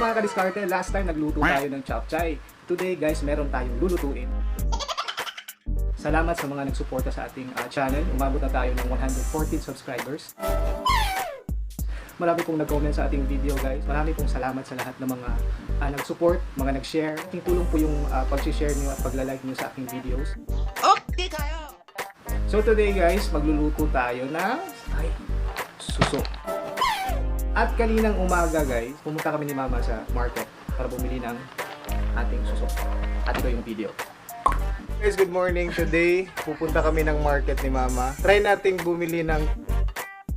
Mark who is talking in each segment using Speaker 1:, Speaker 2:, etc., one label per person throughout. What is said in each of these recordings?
Speaker 1: mga kadiskarte, last time nagluto tayo ng chapchay. Today guys, meron tayong lulutuin. Salamat sa mga nagsuporta sa ating channel. Umabot na tayo ng 114 subscribers. Marami pong nag-comment sa ating video guys. Marami pong salamat sa lahat ng mga nag-support, mga nag-share. Ating tulong po yung pag-share nyo at pag-like nyo sa aking videos.
Speaker 2: Okay kayo!
Speaker 1: So today guys, magluluto tayo ng suso. At kaninang umaga guys, pumunta kami ni Mama sa market para bumili ng ating suso. At ito yung video. Guys, good morning. Today, pupunta kami ng market ni Mama. Try nating bumili ng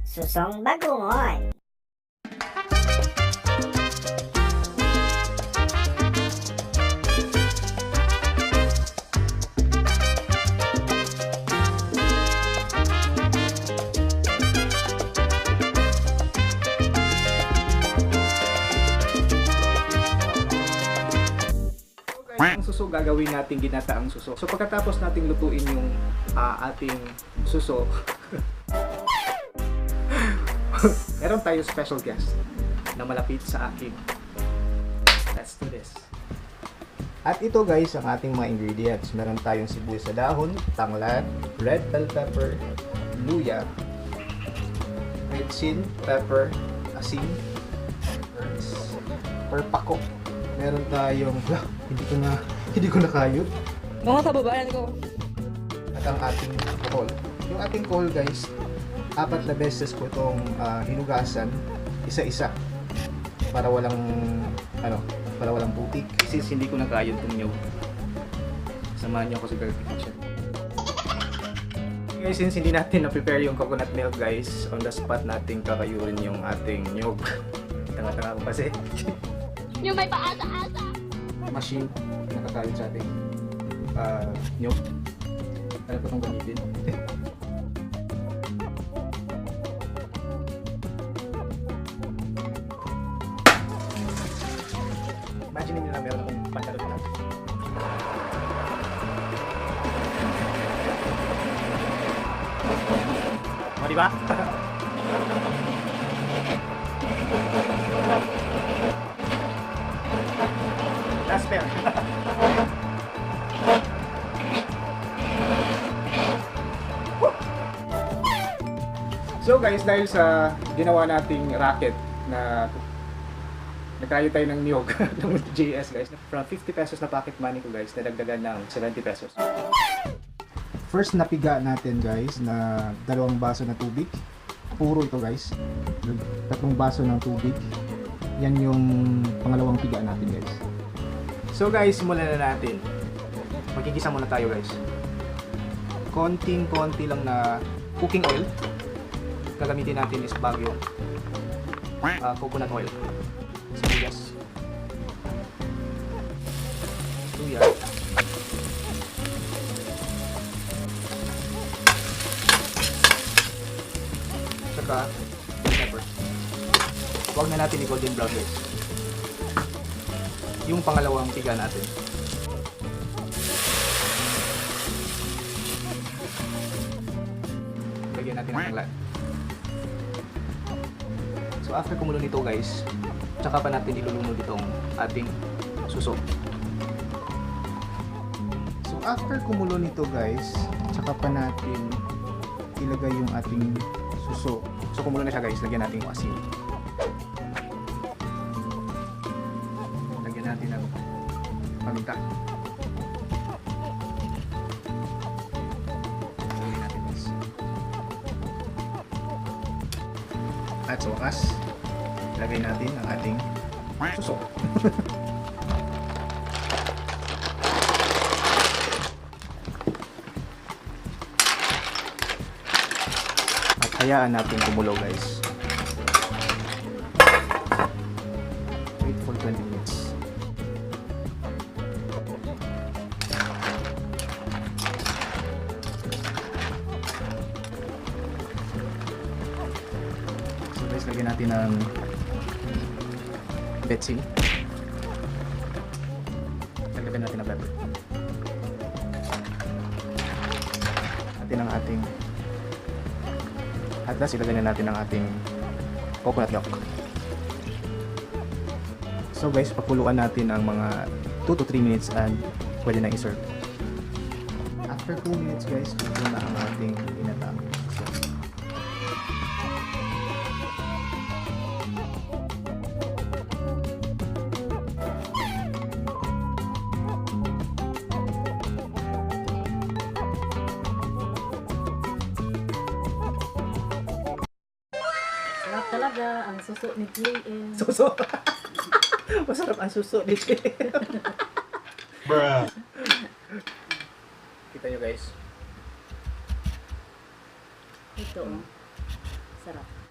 Speaker 2: Susong bagungon.
Speaker 1: ang suso, gagawin natin ginataang suso. So pagkatapos nating lutuin yung ating suso, meron tayong special guest na malapit sa akin. Let's do this. At ito guys, ang ating mga ingredients. Meron tayong sibuyas sa dahon, tanglad, red bell pepper, luya, red sin, pepper, asin, perpako. Meron tayong hindi ko nakayod.
Speaker 3: Mga kababayan ko.
Speaker 1: At ang ating kohol. Yung ating kohol guys, 4 na beses ko itong hinugasan, isa-isa para walang putik. Since hindi ko nakayod itong nyug, samahan niyo ako sa Girl Kitchen. Guys, since hindi natin na-prepare yung coconut milk guys, on the spot natin kakayurin yung ating nyug. Tanga-tanga ko kasi.
Speaker 3: Yung may paasa-asa.
Speaker 1: Machine na kakayod sa ating nyug. Ano ko itong gamitin? Imagine nyo na meron akong pantalon na. O, diba? That's fair. So guys, dahil sa ginawa nating racket na nagkayo tayo ng niyog ng JS guys, from 50 pesos na pocket money ko guys, nadagdagan ng 70 pesos. First napiga natin guys na 2 baso na tubig. Puro ito guys. 3 baso ng tubig. Yan yung pangalawang piga natin guys. So guys, simulan na natin. Magigisa muna tayo guys. Konting-konti lang na cooking oil. Gagamitin natin is Baguio coconut oil. Sibuyas. Luya. Saka pepper. Huwag na natin i-golden brown guys. Yung pangalawang piga natin. Lagyan natin ng tanglad. So after kumulo nito guys, tsaka pa natin ilulunod itong ating suso. So after kumulo nito guys, tsaka pa natin ilagay yung ating suso. So kumulo na siya guys, lagyan natin yung asin. Lagyan natin ng paminta. Lagyan natin guys. At sa wakas, ilagay natin ang ating suso. At hayaan natin kumulo guys. Wait for 20 minutes. So guys, lagyan natin ng betsin. Lagyan natin ng pepper. Natin ang ating At last, ilagay na natin ang ating coconut milk. So guys, pakuluan natin ang mga 2 to 3 minutes and pwede na i-serve. After 2 minutes guys, ito na ang ating ginata. So,
Speaker 4: Sarap talaga ang suso ni JM.
Speaker 1: suso! Masarap ang suso ni Kita nyo guys.
Speaker 4: Ito.